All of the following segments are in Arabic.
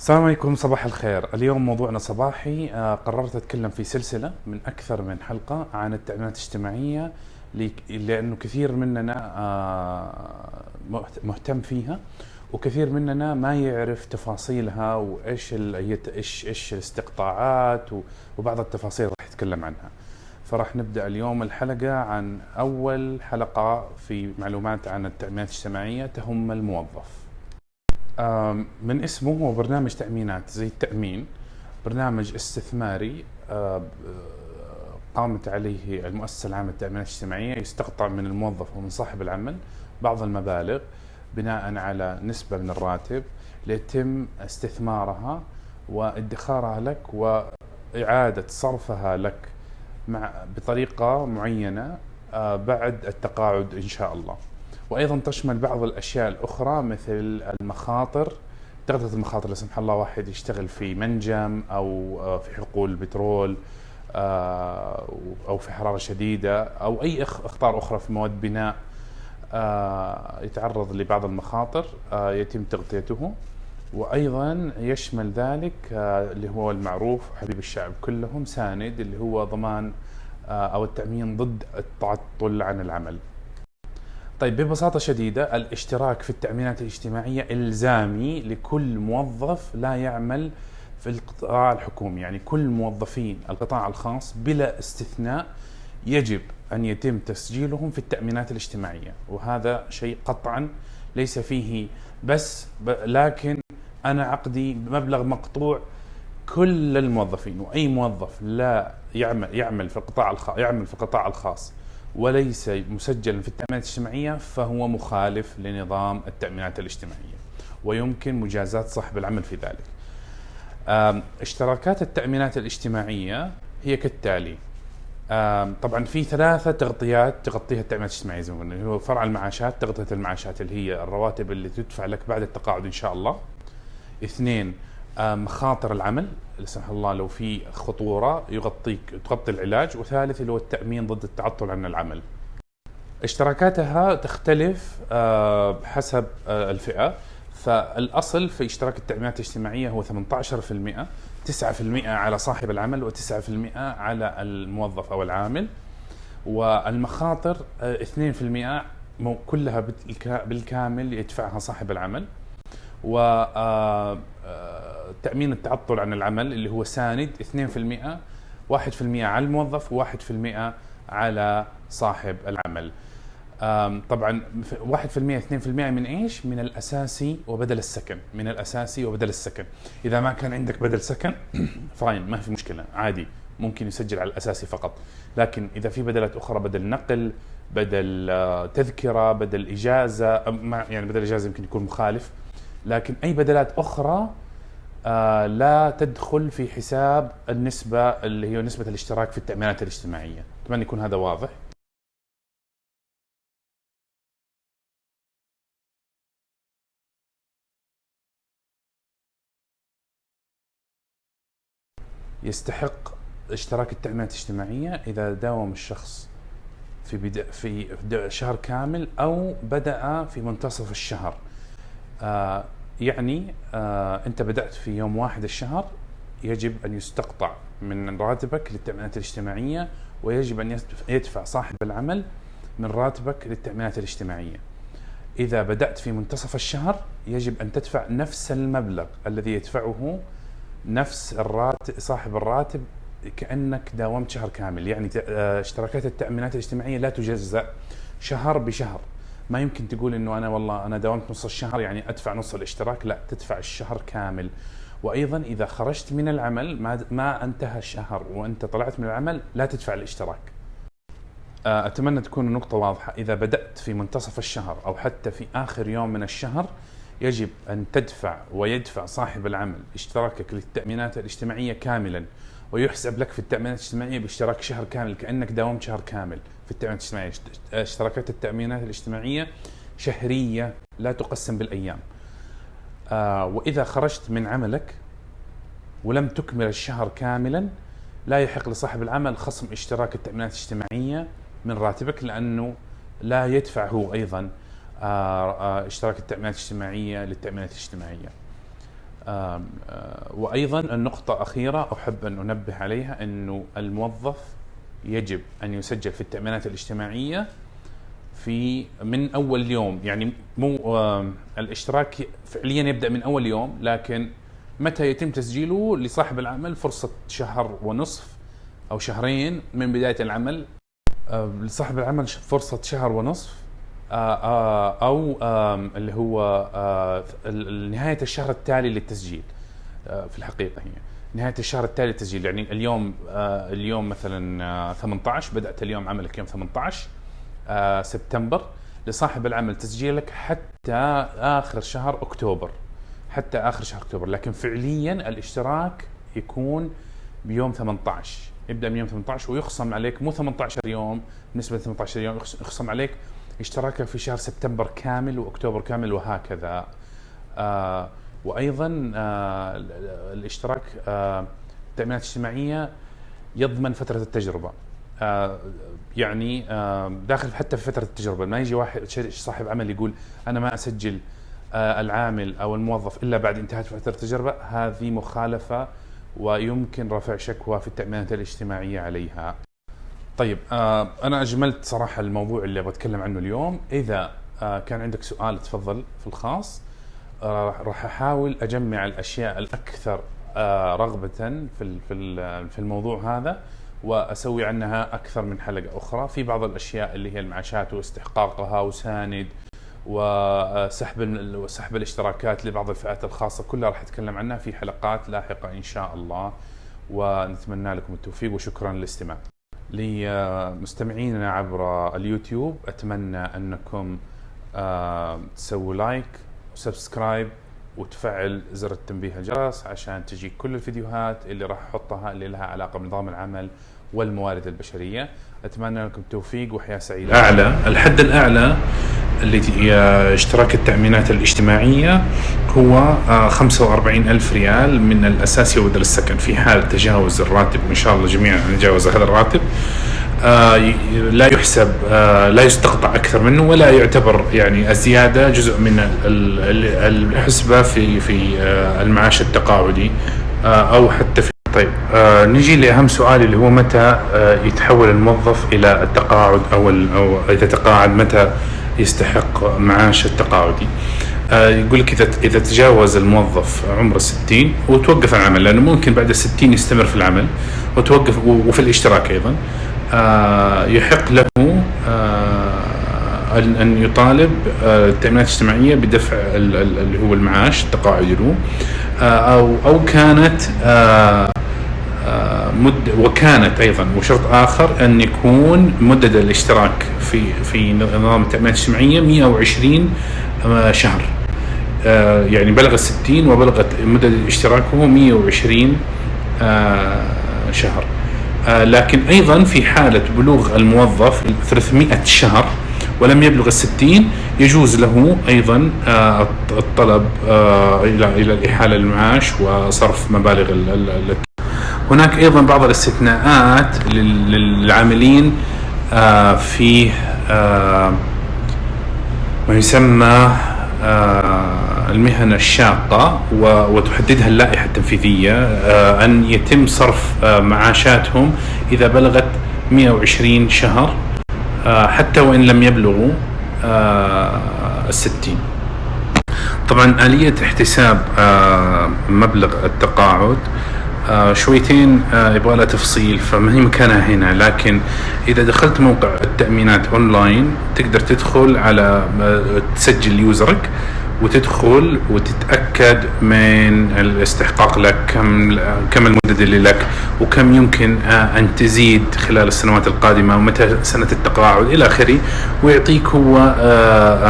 السلام عليكم، صباح الخير. اليوم موضوعنا صباحي. قررت أتكلم في سلسلة من أكثر من حلقة عن التأمينات الاجتماعية، لأنه كثير مننا مهتم فيها، وكثير مننا ما يعرف تفاصيلها وإيش إيش الاستقطاعات وبعض التفاصيل راح نتكلم عنها. فراح نبدأ اليوم الحلقة عن أول حلقة في معلومات عن التأمينات الاجتماعية تهم الموظف. من اسمه هو برنامج تأمينات زي التأمين، برنامج استثماري قامت عليه المؤسسة العامة للتأمينات الاجتماعية، يستقطع من الموظف ومن صاحب العمل بعض المبالغ بناء على نسبة من الراتب ليتم استثمارها وادخارها لك وإعادة صرفها لك بطريقة معينة بعد التقاعد إن شاء الله. وأيضا تشمل بعض الأشياء الأخرى مثل المخاطر، تغطية المخاطر لا سمح الله واحد يشتغل في منجم أو في حقول بترول أو في حرارة شديدة أو أي أخطار أخرى في مواد بناء يتعرض لبعض المخاطر يتم تغطيته. وأيضا يشمل ذلك اللي هو المعروف حبيب الشعب كلهم ساند، اللي هو ضمان أو التأمين ضد التعطل عن العمل. طيب، ببساطة شديدة الاشتراك في التأمينات الاجتماعية إلزامي لكل موظف لا يعمل في القطاع الحكومي، يعني كل موظفين القطاع الخاص بلا استثناء يجب أن يتم تسجيلهم في التأمينات الاجتماعية، وهذا شيء قطعا ليس فيه لكن أنا عقدي بمبلغ مقطوع كل الموظفين، وأي موظف لا يعمل في القطاع الخاص وليس مسجلا في التأمينات الاجتماعية فهو مخالف لنظام التأمينات الاجتماعية، ويمكن مجازاة صاحب العمل في ذلك. اشتراكات التأمينات الاجتماعية هي كالتالي. طبعا في ثلاثة تغطيات تغطيها التأمينات الاجتماعية زي ما قلنا، هو فرع المعاشات، تغطية المعاشات اللي هي الرواتب اللي تدفع لك بعد التقاعد إن شاء الله. اثنين، مخاطر العمل، لا سمح الله لو في خطورة تغطي العلاج. وثالث اللي هو التأمين ضد التعطل عن العمل. اشتراكاتها تختلف حسب الفئة. فالأصل في اشتراك التأمينات الاجتماعية هو 18%، 9% على صاحب العمل و9% على الموظف أو العامل. والمخاطر 2% كلها بالكامل يدفعها صاحب العمل. وتأمين التعطل عن العمل اللي هو ساند 2%، 1% على الموظف و1% على صاحب العمل. طبعا 1% 2% من ايش؟ من الاساسي وبدل السكن، من الاساسي وبدل السكن. اذا ما كان عندك بدل سكن فاين، ما في مشكله، عادي ممكن يسجل على الاساسي فقط. لكن اذا في بدلات اخرى، بدل نقل، بدل تذكره، بدل اجازه، يعني بدل اجازه يمكن يكون مخالف، لكن أي بدلات أخرى لا تدخل في حساب النسبة اللي هي نسبة الاشتراك في التأمينات الاجتماعية. أتمنى يكون هذا واضح. يستحق اشتراك التأمينات الاجتماعية إذا داوم الشخص في شهر كامل أو بدأ في منتصف الشهر. يعني أنت بدأت في يوم 1 الشهر، يجب أن يستقطع من راتبك للتأمينات الاجتماعية، ويجب أن يدفع صاحب العمل من راتبك للتأمينات الاجتماعية. إذا بدأت في منتصف الشهر يجب أن تدفع نفس المبلغ الذي يدفعه نفس صاحب الراتب كأنك داومت شهر كامل. يعني اشتراكات التأمينات الاجتماعية لا تجزأ شهر بشهر. ما يمكن تقول انه انا داومت نص الشهر يعني ادفع نص الاشتراك، لا، تدفع الشهر كامل. وايضا اذا خرجت من العمل ما انتهى الشهر وانت طلعت من العمل لا تدفع الاشتراك. اتمنى تكون النقطة واضحة. اذا بدأت في منتصف الشهر او حتى في اخر يوم من الشهر يجب ان تدفع ويدفع صاحب العمل اشتراكك للتأمينات الاجتماعية كاملا، ويحسب لك في التأمينات الاجتماعية باشتراك شهر كامل كأنك داومت شهر كامل في التأمينات الاجتماعية. اشتراكات التأمينات الاجتماعية شهرية لا تقسم بالأيام. وإذا خرجت من عملك ولم تكمل الشهر كاملا لا يحق لصاحب العمل خصم اشتراك التأمينات الاجتماعية من راتبك، لأنه لا يدفع هو أيضا اشتراك التأمينات الاجتماعية للتأمينات الاجتماعية. وأيضا النقطة أخيرة أحب أن أنبه عليها، أنه الموظف يجب أن يسجل في التأمينات الاجتماعية من أول يوم. يعني مو الاشتراك فعليا يبدأ من أول يوم، لكن متى يتم تسجيله لصاحب العمل فرصة شهر ونصف أو شهرين من بداية العمل. لصاحب العمل فرصة شهر ونصف أو اللي هو نهاية الشهر التالي للتسجيل. في الحقيقة هي نهاية الشهر التالي للتسجيل، يعني اليوم مثلا 18، بدأت اليوم عملك يوم 18 سبتمبر، لصاحب العمل تسجيلك حتى آخر شهر أكتوبر، لكن فعليا الاشتراك يكون بيوم 18، يبدأ من يوم 18 ويخصم عليك مو 18 يوم، بالنسبة ل 18 يوم يخصم عليك اشتراكك في شهر سبتمبر كامل وأكتوبر كامل وهكذا. وأيضا الاشتراك التأمينات الاجتماعية يضمن فترة التجربة. يعني داخل حتى في فترة التجربة ما يجي واحد صاحب عمل يقول أنا ما أسجل العامل أو الموظف إلا بعد انتهاء فترة التجربة، هذه مخالفة ويمكن رفع شكوى في التأمينات الاجتماعية عليها. طيب أنا أجملت صراحة الموضوع اللي بتكلم عنه اليوم. إذا كان عندك سؤال تفضل في الخاص. راح أحاول أجمع الأشياء الأكثر رغبة في الموضوع هذا، وأسوي عنها أكثر من حلقة أخرى. في بعض الأشياء اللي هي المعاشات واستحقاقها وساند وسحب الاشتراكات لبعض الفئات الخاصة، كلها راح أتكلم عنها في حلقات لاحقة إن شاء الله، ونتمنى لكم التوفيق وشكرا للاستماع. لمستمعينا عبر اليوتيوب أتمنى أنكم تسووا لايك وسبسكرايب وتفعل زر التنبيه الجرس عشان تجيك كل الفيديوهات اللي راح أحطها اللي لها علاقة بنظام العمل والموارد البشرية. أتمنى لكم التوفيق وحياة سعيدة. الحد الأعلى اللي اشتراك التأمينات الاجتماعية هو 45,000 ريال من الأساسي وبدل السكن. في حال تجاوز الراتب، إن شاء الله جميعا نتجاوز هذا الراتب، لا يحسب، لا يستقطع أكثر منه، ولا يعتبر يعني الزيادة جزء من الحسبة في المعاش التقاعدي أو حتى في. طيب نجي لأهم سؤال اللي هو متى يتحول الموظف إلى التقاعد أو إذا تقاعد متى يستحق معاش التقاعدي. يقول لك إذا تجاوز الموظف عمر 60 وتوقف العمل، لأنه ممكن بعد 60 يستمر في العمل وتوقف وفي الاشتراك أيضا، يحق له أن يطالب التأمينات الاجتماعية بدفع اللي هو المعاش التقاعدي له، أو كانت وكانت أيضا وشرط آخر أن يكون مدة الاشتراك في نظام التأمينات الاجتماعية 120 شهر. يعني بلغ 60 وبلغت مدة اشتراكه 120 شهر. لكن أيضا في حالة بلوغ الموظف 300 شهر ولم يبلغ 60 يجوز له أيضا الطلب إلى الإحالة للمعاش وصرف مبالغ. هناك أيضا بعض الاستثناءات للعاملين في ما يسمى المهن الشاقة، وتحددها اللائحة التنفيذية، أن يتم صرف معاشاتهم إذا بلغت 120 شهر حتى وإن لم يبلغوا 60. طبعا آلية احتساب مبلغ التقاعد شويتين يبغى لها تفصيل، فما هي مكانها هنا. لكن إذا دخلت موقع التأمينات أونلاين تقدر تدخل على تسجل يوزرك وتدخل وتتأكد من الاستحقاق لك، كم المدة اللي لك، وكم يمكن أن تزيد خلال السنوات القادمة، ومتى سنة التقاعد إلى آخره، ويعطيك هو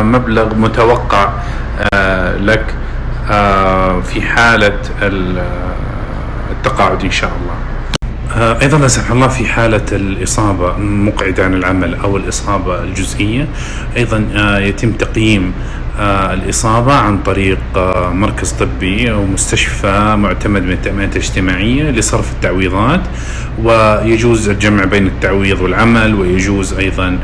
مبلغ متوقع لك في حالة التقاعد إن شاء الله. أيضا لا سمح الله في حالة الإصابة مقعدة عن العمل أو الإصابة الجزئية، أيضا يتم تقييم الإصابة عن طريق مركز طبي أو مستشفى معتمد من التأمينات الاجتماعية لصرف التعويضات، ويجوز الجمع بين التعويض والعمل، ويجوز أيضا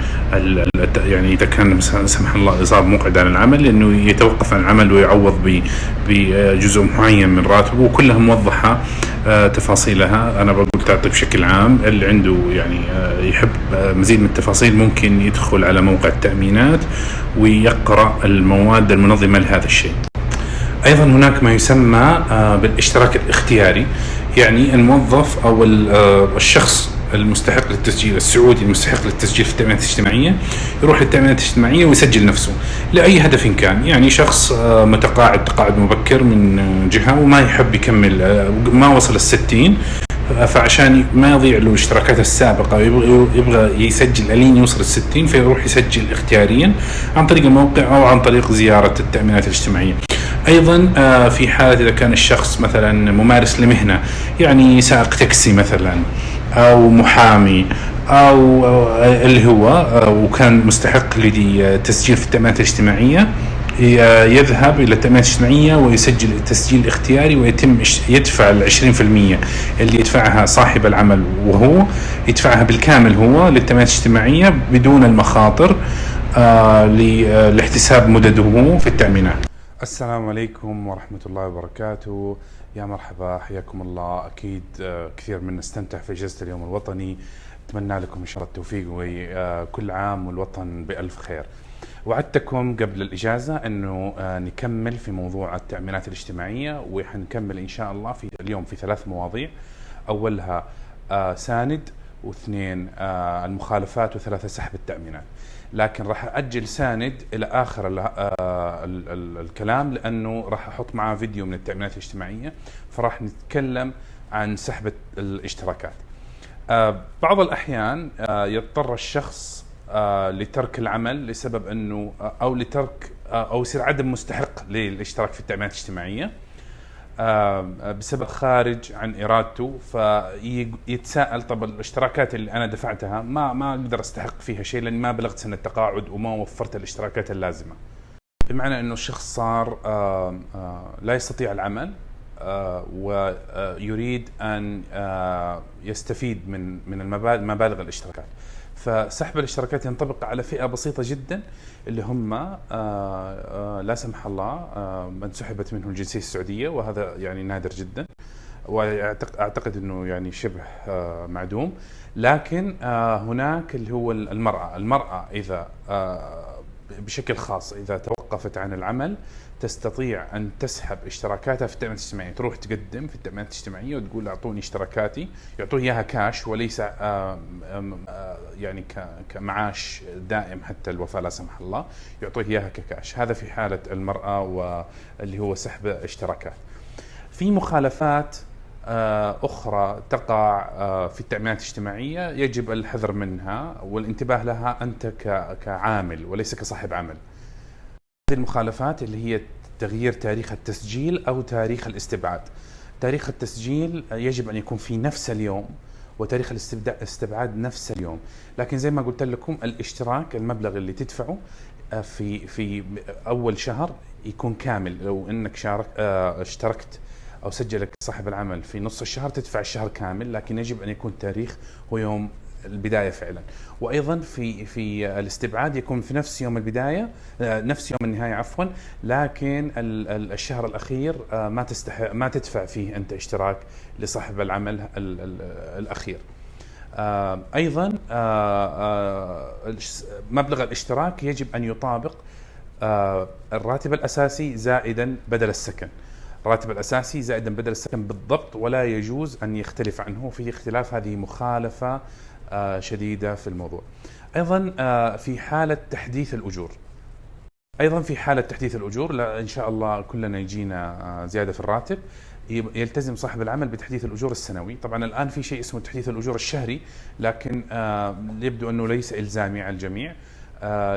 يعني إذا كان لا سمح الله إصابة مقعدة عن العمل إنه يتوقف عن العمل ويعوض بجزء معين من راتبه، وكلها موضحة تفاصيلها. أنا بقول تعطي بشكل عام، اللي عنده يعني يحب مزيد من التفاصيل ممكن يدخل على موقع التأمينات ويقرأ المواد المنظمة لهذا الشيء. أيضا هناك ما يسمى بالاشتراك الاختياري، يعني الموظف أو الشخص المستحق للتسجيل السعودي المستحق للتسجيل في التأمينات الاجتماعية يروح للتأمينات الاجتماعية ويسجل نفسه لأي هدف كان. يعني شخص متقاعد تقاعد مبكر من جهة وما يحب يكمل، ما وصل 60، فعشان ما يضيع له الاشتراكات السابقة يبغى يسجل ألين يوصل 60، فيروح يسجل اختياريا عن طريق الموقع أو عن طريق زيارة التأمينات الاجتماعية. أيضا في حالة إذا كان الشخص مثلا ممارس لمهنة، يعني سائق تاكسي مثلا أو محامي أو اللي هو وكان مستحق لتسجيل في التأمينات الاجتماعية، يذهب إلى التأمينات الاجتماعية ويسجل تسجيل اختياري، ويتم يدفع 20% اللي يدفعها صاحب العمل، وهو يدفعها بالكامل هو للتأمينات الاجتماعية بدون المخاطر لاحتساب مدده في التأمينات. السلام عليكم ورحمة الله وبركاته. يا مرحبا، حياكم الله. أكيد كثير منا استمتع في إجازة اليوم الوطني. أتمنى لكم إن شاء الله التوفيق وكل عام والوطن بألف خير. وعدتكم قبل الإجازة أنه نكمل في موضوع التأمينات الاجتماعية، وحنكمل إن شاء الله في اليوم في 3 مواضيع. أولها ساند، واثنين المخالفات، وثلاثة سحب التأمينات. لكن راح أجل ساند إلى آخر الكلام، لأنه راح أحط معاه فيديو من التأمينات الاجتماعية، فراح نتكلم عن سحب الاشتراكات. بعض الأحيان يضطر الشخص لترك العمل لسبب أنه أو لترك أو يصير عدم مستحق للاشتراك في التأمينات الاجتماعية بسبب خارج عن إرادته، فيتساءل طب الاشتراكات اللي أنا دفعتها ما أقدر أستحق فيها شيء لأن ما بلغت سن التقاعد وما وفرت الاشتراكات اللازمة. بمعنى أنه الشخص صار لا يستطيع العمل ويريد أن يستفيد من مبالغ الاشتراكات. فسحب الاشتراكات ينطبق على فئة بسيطة جدا، اللي هم لا سمح الله من سحبت منه الجنسية السعودية، وهذا يعني نادر جدا، وأعتقد أنه يعني شبه معدوم. لكن هناك اللي هو المرأة إذا بشكل خاص إذا توقفت عن العمل تستطيع أن تسحب اشتراكاتها في التأمينات الاجتماعية. تروح تقدم في التأمينات الاجتماعية وتقول أعطوني اشتراكاتي، يعطوه إياها كاش وليس يعني كمعاش دائم حتى الوفاة لا سمح الله، يعطوه إياها ككاش. هذا في حالة المرأة واللي هو سحب اشتراكات. في مخالفات أخرى تقع في التأمينات الاجتماعية يجب الحذر منها والانتباه لها أنت كعامل وليس كصاحب عمل. هذه المخالفات اللي هي تغيير تاريخ التسجيل أو تاريخ الاستبعاد. تاريخ التسجيل يجب أن يكون في نفس اليوم، وتاريخ الاستبعاد نفس اليوم. لكن زي ما قلت لكم الاشتراك المبلغ اللي تدفعه في أول شهر يكون كامل. لو أنك اشتركت أو سجلك صاحب العمل في نص الشهر تدفع الشهر كامل، لكن يجب أن يكون تاريخ هو يوم البداية فعلا. وأيضا في الاستبعاد يكون في نفس يوم البداية نفس يوم النهاية عفوا، لكن الشهر الأخير ما تدفع فيه أنت اشتراك لصاحب العمل الأخير. أيضا مبلغ الاشتراك يجب أن يطابق الراتب الأساسي زائدا بدل السكن. الراتب الأساسي زائدا بدل السكن بالضبط، ولا يجوز أن يختلف عنه. في اختلاف هذه مخالفة شديدة في الموضوع. أيضا في حالة تحديث الأجور، لا إن شاء الله كلنا يجينا زيادة في الراتب، يلتزم صاحب العمل بتحديث الأجور السنوي. طبعا الآن في شيء اسمه تحديث الأجور الشهري، لكن يبدو أنه ليس إلزامي على الجميع.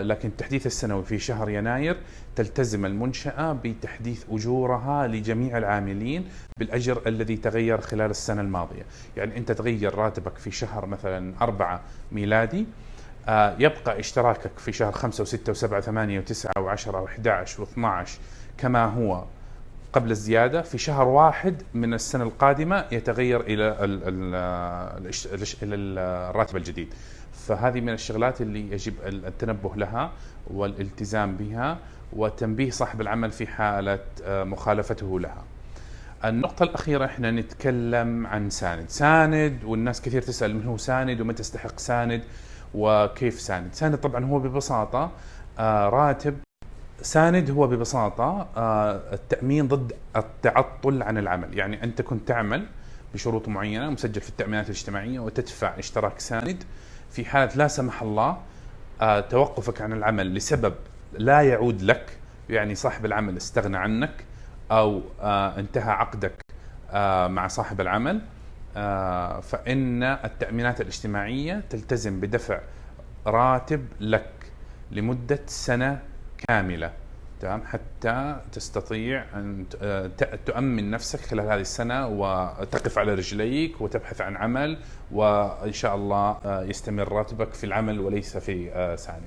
لكن التحديث السنوي في شهر يناير تلتزم المنشأة بتحديث أجورها لجميع العاملين بالأجر الذي تغير خلال السنة الماضية. يعني أنت تغير راتبك في شهر مثلا 4 ميلادي، يبقى اشتراكك في شهر 5 و6 و7 و8 و9 و10 و11 و12 كما هو قبل الزيادة. في شهر 1 من السنة القادمة يتغير إلى الراتب الجديد. فهذه من الشغلات اللي يجب التنبه لها والالتزام بها وتنبيه صاحب العمل في حالة مخالفته لها. النقطة الأخيرة احنا نتكلم عن ساند، والناس كثير تسأل من هو ساند ومتى تستحق ساند وكيف ساند. ساند طبعا هو ببساطة راتب. ساند هو ببساطة التأمين ضد التعطل عن العمل. يعني أنت كنت تعمل بشروط معينة مسجل في التأمينات الاجتماعية وتدفع اشتراك ساند، في حالة لا سمح الله توقفك عن العمل لسبب لا يعود لك، يعني صاحب العمل استغنى عنك أو انتهى عقدك مع صاحب العمل، فإن التأمينات الاجتماعية تلتزم بدفع راتب لك لمدة سنة كاملة، تمام، حتى تستطيع أن تؤمن نفسك خلال هذه السنة وتقف على رجليك وتبحث عن عمل، وإن شاء الله يستمر راتبك في العمل وليس في ساند.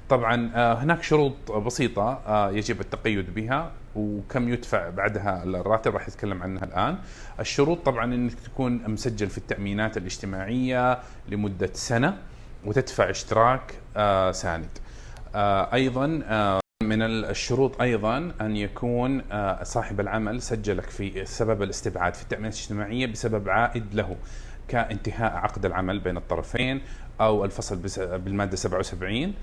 طبعا هناك شروط بسيطة يجب التقيد بها، وكم يدفع بعدها الراتب راح نتكلم عنها الآن. الشروط طبعا أنك تكون مسجل في التأمينات الاجتماعية لمدة سنة وتدفع اشتراك ساند. أيضا من الشروط أيضا أن يكون صاحب العمل سجلك في سبب الاستبعاد في التأمينات الاجتماعية بسبب عائد له، كانتهاء عقد العمل بين الطرفين أو الفصل بالمادة 77.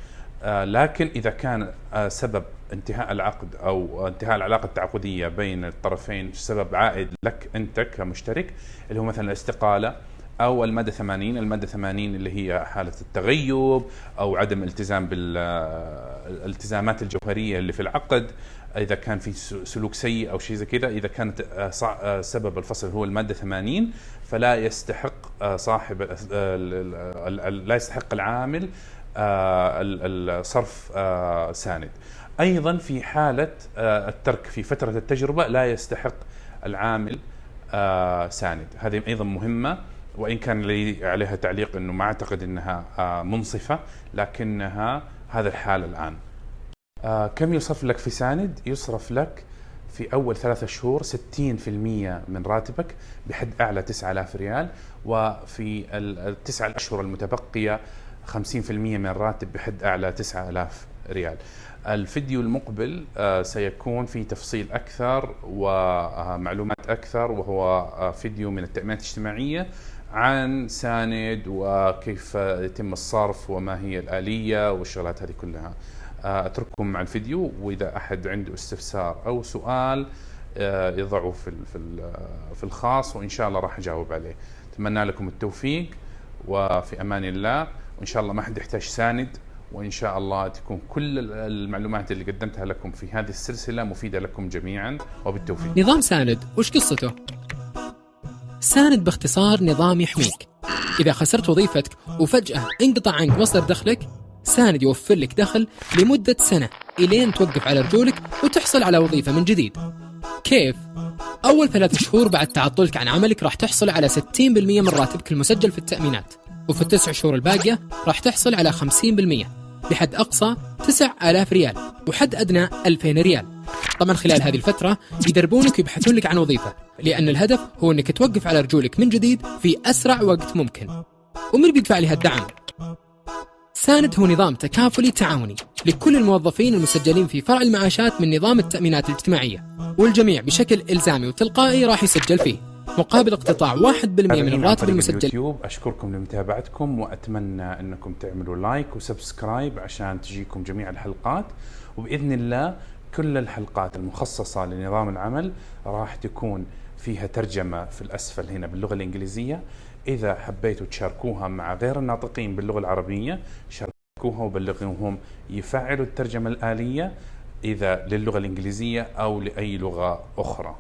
لكن إذا كان سبب انتهاء العقد أو انتهاء العلاقة التعاقدية بين الطرفين سبب عائد لك أنت كمشترك، اللي هو مثلا الاستقالة أو المادة 80، المادة 80 اللي هي حالة التغيب أو عدم التزام بالالتزامات الجوهرية اللي في العقد، إذا كان في سلوك سيء أو شيء زي كذا، إذا كانت سبب الفصل هو المادة 80 فلا يستحق صاحب لا يستحق العامل الصرف ساند. أيضا في حالة الترك في فترة التجربة لا يستحق العامل ساند. هذه أيضا مهمة، وإن كان لي عليها تعليق أنه ما أعتقد أنها منصفة، لكنها هذا الحال الآن. كم يصرف لك في ساند؟ يصرف لك في أول 3 شهور 60% من راتبك بحد أعلى 9000 ريال، وفي ال9 الأشهر المتبقية 50% من الراتب بحد أعلى 9000 ريال. الفيديو المقبل سيكون في تفصيل أكثر ومعلومات أكثر، وهو فيديو من التأمينات الاجتماعية عن ساند وكيف يتم الصرف وما هي الآلية والشغلات هذه كلها. أترككم مع الفيديو، وإذا أحد عنده استفسار أو سؤال يضعه في الخاص، وإن شاء الله راح أجاوب عليه. أتمنى لكم التوفيق وفي أمان الله، وإن شاء الله ما حد يحتاج ساند، وإن شاء الله تكون كل المعلومات اللي قدمتها لكم في هذه السلسلة مفيدة لكم جميعا، وبالتوفيق. نظام ساند وش قصته؟ ساند باختصار نظام يحميك إذا خسرت وظيفتك وفجأة انقطع عنك مصدر دخلك. ساند يوفر لك دخل لمدة سنة إلين توقف على رجولك وتحصل على وظيفة من جديد. كيف؟ أول 3 شهور بعد تعطلك عن عملك راح تحصل على 60% من راتبك المسجل في التأمينات، وفي ال9 شهور الباقية راح تحصل على 50% بحد أقصى 9000 ريال وحد أدنى 2000 ريال. طبعا خلال هذه الفترة يدربونك ويبحثون لك عن وظيفة، لأن الهدف هو أنك توقف على رجولك من جديد في أسرع وقت ممكن. ومن بيدفع لي هالدعم؟ ساند هو نظام تكافلي تعاوني لكل الموظفين المسجلين في فرع المعاشات من نظام التأمينات الاجتماعية، والجميع بشكل إلزامي وتلقائي راح يسجل فيه مقابل اقتطاع 1% من الراتب المسجل. أشكركم لمتابعتكم، وأتمنى أنكم تعملوا لايك وسبسكرايب عشان تجيكم جميع الحلقات، وبإذن الله كل الحلقات المخصصة لنظام العمل راح تكون فيها ترجمة في الأسفل هنا باللغة الإنجليزية. إذا حبيتوا تشاركوها مع غير الناطقين باللغة العربية شاركوها وبلغوهم يفعلوا الترجمة الآلية إذا للغة الإنجليزية أو لأي لغة أخرى.